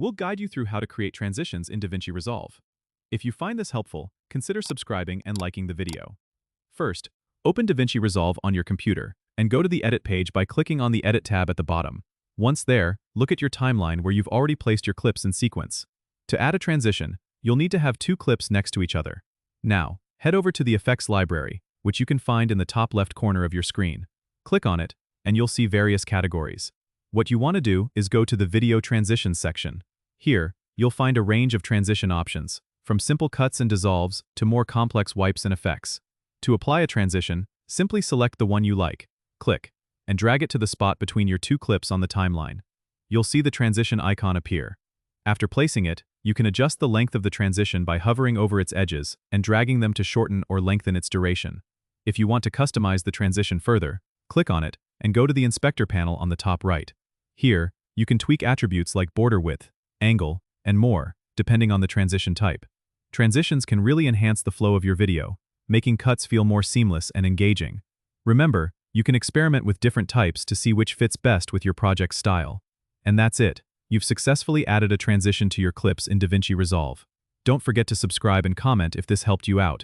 We'll guide you through how to create transitions in DaVinci Resolve. If you find this helpful, consider subscribing and liking the video. First, open DaVinci Resolve on your computer and go to the Edit page by clicking on the Edit tab at the bottom. Once there, look at your timeline where you've already placed your clips in sequence. To add a transition, you'll need to have two clips next to each other. Now, head over to the Effects library, which you can find in the top left corner of your screen. Click on it, and you'll see various categories. What you want to do is go to the Video Transitions section. Here, you'll find a range of transition options, from simple cuts and dissolves to more complex wipes and effects. To apply a transition, simply select the one you like, click, and drag it to the spot between your two clips on the timeline. You'll see the transition icon appear. After placing it, you can adjust the length of the transition by hovering over its edges and dragging them to shorten or lengthen its duration. If you want to customize the transition further, click on it and go to the Inspector panel on the top right. Here, you can tweak attributes like border width, angle, and more, depending on the transition type. Transitions can really enhance the flow of your video, making cuts feel more seamless and engaging. Remember, you can experiment with different types to see which fits best with your project's style. And that's it. You've successfully added a transition to your clips in DaVinci Resolve. Don't forget to subscribe and comment if this helped you out.